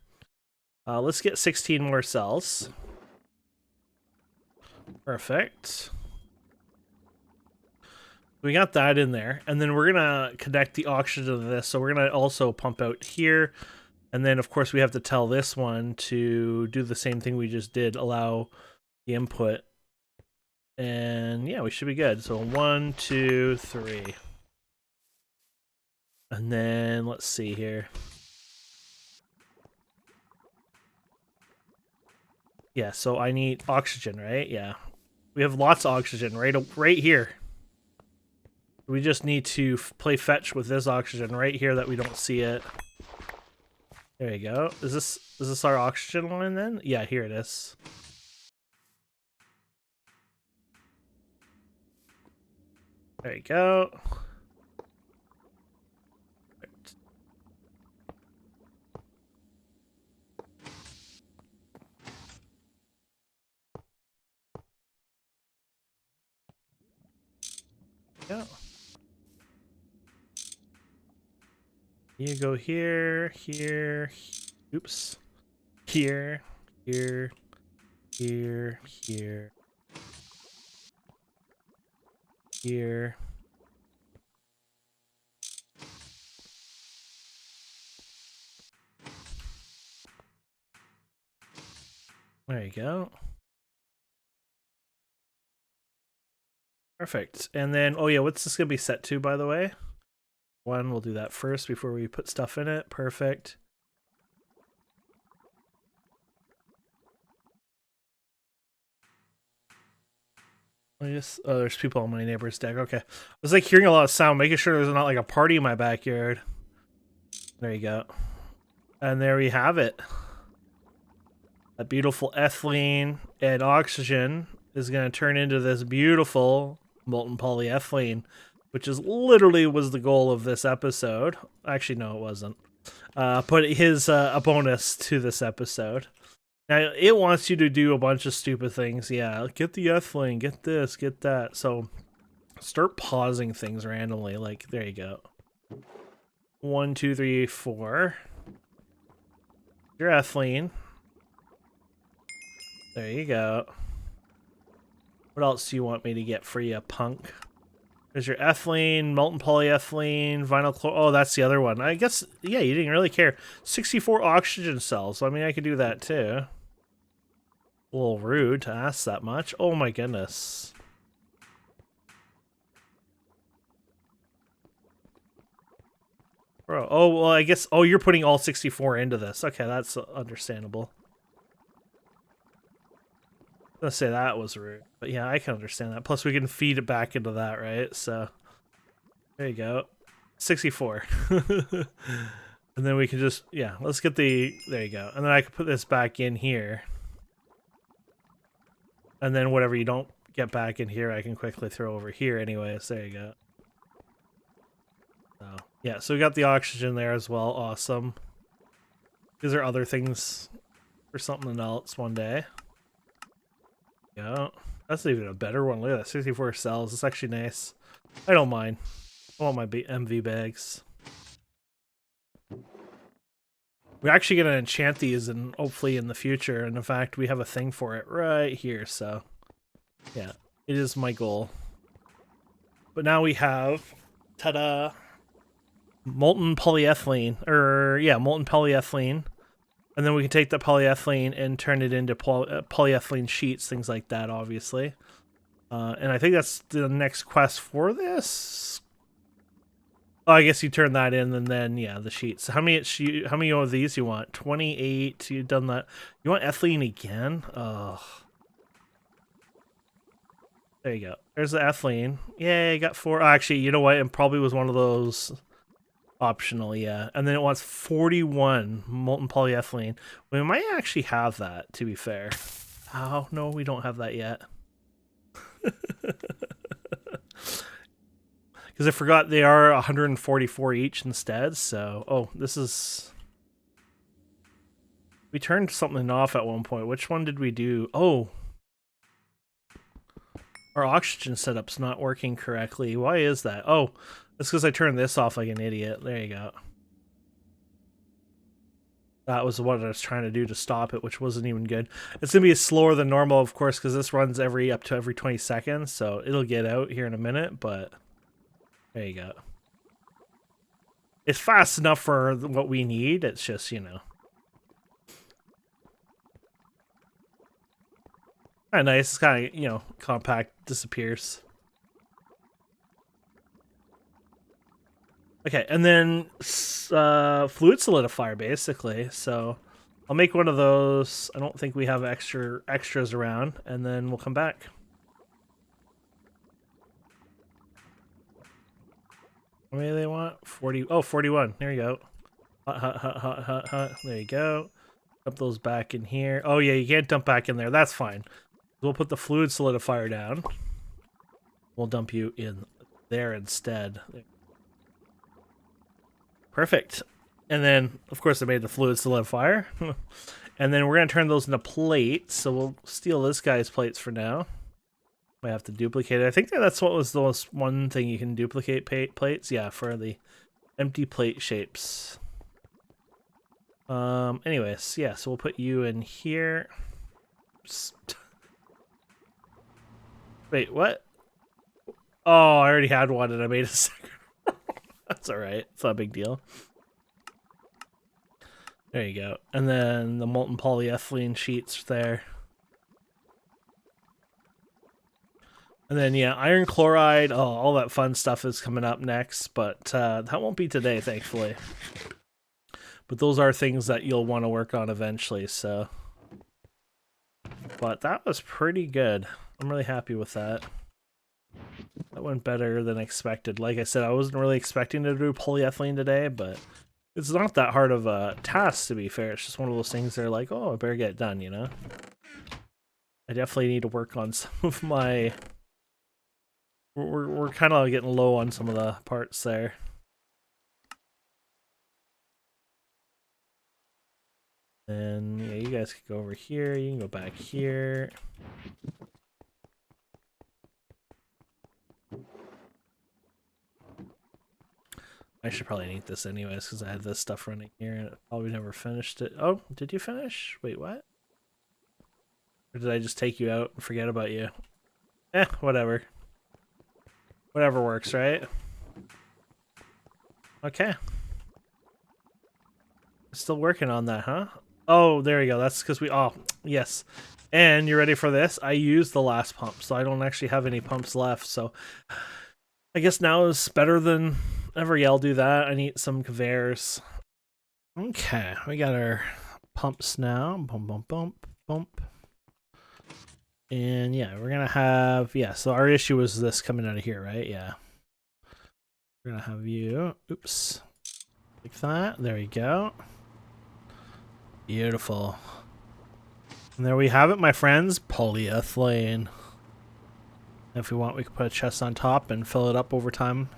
Let's get 16 more cells. Perfect. We got that in there, and then we're gonna connect the oxygen to this, so we're gonna also pump out here, and then of course we have to tell this one to do the same thing we just did, allow the input, and yeah, we should be good. So 1, 2, 3, and then let's see here. Yeah, so I need oxygen, right? Yeah, we have lots of oxygen right here. We just need to play fetch with this oxygen right here that we don't see it. There you go. Is this our oxygen line then? Yeah, here it is. There you go. Right. Yeah. You go here, here, oops. Here, here, here, here, here. There you go. Perfect. And then, oh yeah, what's this gonna be set to, by the way? 1, we'll do that first before we put stuff in it. Perfect. Oh, there's people on my neighbor's deck. Okay. I was like hearing a lot of sound, making sure there's not like a party in my backyard. There you go. And there we have it. That beautiful ethylene and oxygen is going to turn into this beautiful molten polyethylene, which is literally was the goal of this episode. Actually, no, it wasn't. But his a bonus to this episode. Now, it wants you to do a bunch of stupid things. Yeah, get the ethylene, get this, get that. So start pausing things randomly. Like, there you go. 1, 2, 3, 4. Your ethylene. There you go. What else do you want me to get for you, punk? There's your ethylene, molten polyethylene, vinyl chlor. Oh, that's the other one. I guess, yeah, you didn't really care. 64 oxygen cells. So, I mean, I could do that too. A little rude to ask that much. Oh my goodness. Bro, oh, well, I guess, oh, you're putting all 64 into this. Okay, that's understandable. Let's say that was rude, but yeah, I can understand that. Plus, we can feed it back into that, right? So, there you go. 64. And then we can just, yeah, let's get the, there you go. And then I can put this back in here. And then whatever you don't get back in here, I can quickly throw over here anyways. There you go. So, yeah, so we got the oxygen there as well. Awesome. These are other things for something else one day. Yeah, that's even a better one. Look at that, 64 cells. It's actually nice. I don't mind. I want my MV bags. We're actually going to enchant these and hopefully in the future. And in fact, we have a thing for it right here. So, yeah. It is my goal. But now we have, ta-da, molten polyethylene, or yeah, molten polyethylene. And then we can take the polyethylene and turn it into polyethylene sheets, things like that, obviously. And I think that's the next quest for this. Oh, I guess you turn that in, and then yeah, the sheets. How many of these you want? 28. You've done that. You want ethylene again? Oh. There you go. There's the ethylene. Yay, got 4. Oh, actually, you know what? It probably was one of those optional, yeah. And then it wants 41 molten polyethylene. We might actually have that, to be fair. Oh, no, we don't have that yet. Because I forgot they are 144 each instead, so... Oh, this is... We turned something off at one point. Which one did we do? Oh! Our oxygen setup's not working correctly. Why is that? Oh, that's because I turned this off like an idiot. There you go. That was what I was trying to do to stop it, which wasn't even good. It's going to be slower than normal, of course, because this runs up to every 20 seconds, so it'll get out here in a minute, but there you go. It's fast enough for what we need. It's just, you know. Kind of nice. It's kind of, you know, compact, disappears. Okay, and then fluid solidifier, basically. So I'll make one of those. I don't think we have extras around, and then we'll come back. How many do they want? 40. Oh, 41. There you go. Hot. There you go. Dump those back in here. Oh, yeah, you can't dump back in there. That's fine. We'll put the fluid solidifier down. We'll dump you in there instead. Perfect. And then, of course, I made the fluid solidifier. And then we're going to turn those into plates. So we'll steal this guy's plates for now. Might have to duplicate it. I think that's what was the most one thing you can duplicate plates. Yeah, for the empty plate shapes. Anyways, yeah, so we'll put you in here. Wait, what? Oh, I already had one and I made a second. That's alright. It's not a big deal. There you go. And then the molten polyethylene sheets there. And then, yeah, iron chloride. Oh, all that fun stuff is coming up next. But that won't be today, thankfully. But those are things that you'll want to work on eventually, so... But that was pretty good. I'm really happy with that. That went better than expected. Like I said, I wasn't really expecting to do polyethylene today, but it's not that hard of a task, to be fair. It's just one of those things that are like, oh, I better get it done, you know? I definitely need to work on some of my... We're kind of getting low on some of the parts there. And yeah, you guys can go over here. You can go back here. I should probably need this anyways because I had this stuff running here and I probably never finished it. Oh, did you finish? Wait, what? Or did I just take you out and forget about you? Eh, whatever. Whatever works, right? Okay. Still working on that, huh? Oh, there we go. That's because we... Oh, yes. And you ready for this? I used the last pump, so I don't actually have any pumps left. So I guess now is better than ever. Yeah, I'll do that. I need some conveyors. Okay, we got our pumps now. Bump. And yeah, we're going to have... Yeah, so our issue was this coming out of here, right? Yeah. We're going to have you... Oops. Like that. There we go. Beautiful. And there we have it, my friends. Polyethylene. If we want, we can put a chest on top and fill it up over time.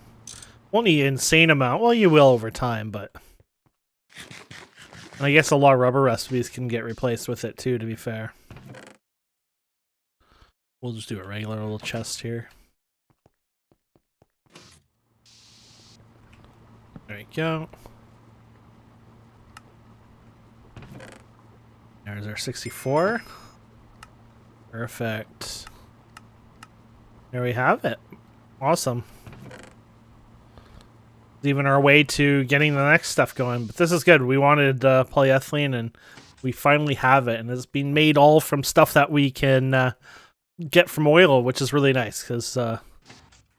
Won't need an insane amount. Well, you will over time, but... I guess a lot of rubber recipes can get replaced with it too, to be fair. We'll just do a regular little chest here. There we go. There's our 64. Perfect. There we have it. Awesome. Even our way to getting the next stuff going. But this is good. We wanted polyethylene, and we finally have it. And it's being made all from stuff that we can get from oil, which is really nice because, you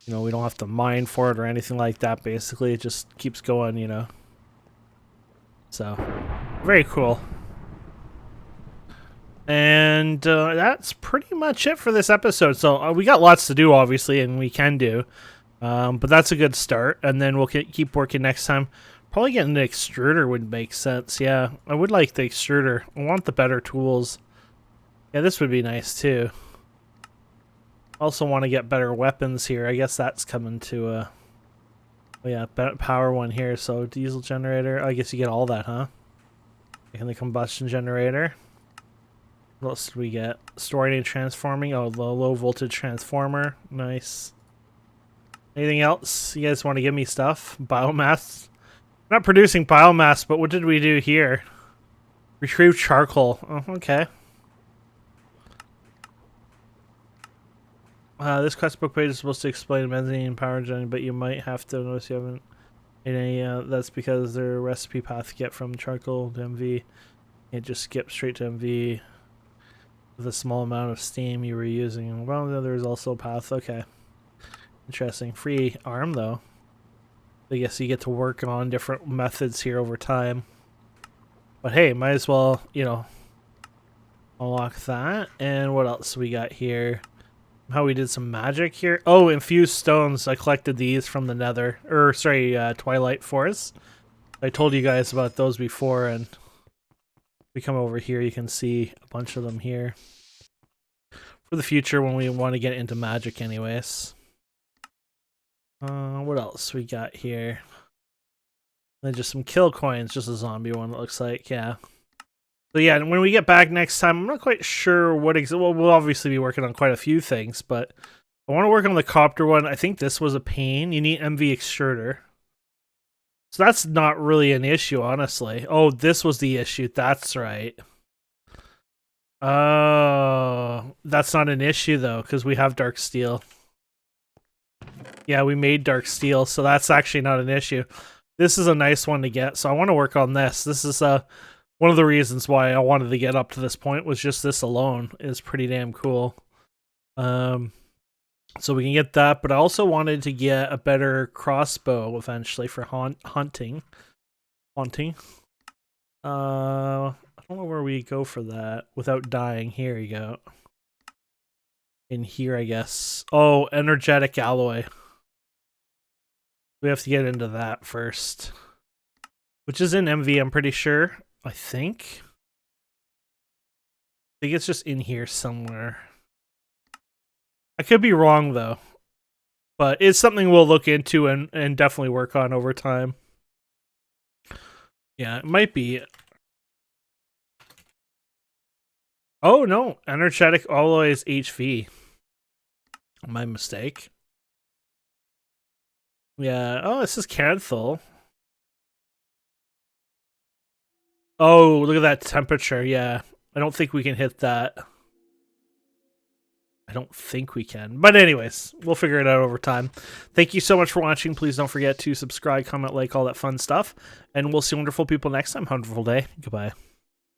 know, we don't have to mine for it or anything like that. Basically, it just keeps going, you know. So, very cool. And that's pretty much it for this episode. So we got lots to do, obviously, and we can do. But that's a good start, and then we'll keep working next time. Probably getting an extruder would make sense. Yeah, I would like the extruder. I want the better tools. Yeah, this would be nice too. Also want to get better weapons here. I guess that's coming to oh yeah, power one here. So diesel generator. I guess you get all that, huh? And the combustion generator. What else do we get? Storing and transforming. Oh, the low voltage transformer. Nice. Anything else? You guys want to give me stuff? Biomass? Not producing biomass, but what did we do here? Retrieve charcoal. Oh, okay. This quest book page is supposed to explain benzene and power gen, but you might have to notice you haven't made any. That's because their recipe path to get from charcoal to MV. It just skips straight to MV with a small amount of steam you were using. Well, there's also a path. Okay. Interesting. Free arm, though. I guess you get to work on different methods here over time. But hey, might as well, you know, unlock that. And what else we got here? How we did some magic here. Oh, infused stones. I collected these from the Nether. Or, sorry, Twilight Forest. I told you guys about those before, and if we come over here, you can see a bunch of them here. For the future when we want to get into magic anyways. What else we got here? Then just some kill coins, just a zombie one, it looks like, yeah. So yeah, when we get back next time, I'm not quite sure what well, we'll obviously be working on quite a few things, but I want to work on the copter one. I think this was a pain. You need MV extruder. So that's not really an issue, honestly. Oh, this was the issue. That's right. Oh, that's not an issue, though, because we have dark steel. Yeah, we made dark steel, so that's actually not an issue. This is a nice one to get, so I want to work on this. This is one of the reasons why I wanted to get up to this point was just this alone is pretty damn cool. So we can get that, but I also wanted to get a better crossbow eventually for hunting. I don't know where we go for that without dying. Here you go. In here, I guess. Oh, energetic alloy. We have to get into that first. Which is in MV, I'm pretty sure. I think it's just in here somewhere. I could be wrong, though. But it's something we'll look into and definitely work on over time. Yeah, it might be. Oh, no. Energetic alloy is HV. My mistake. Yeah. Oh, this is Canthal. Oh, look at that temperature. Yeah. I don't think we can hit that. I don't think we can. But anyways, we'll figure it out over time. Thank you so much for watching. Please don't forget to subscribe, comment, like, all that fun stuff. And we'll see wonderful people next time. Have a wonderful day. Goodbye.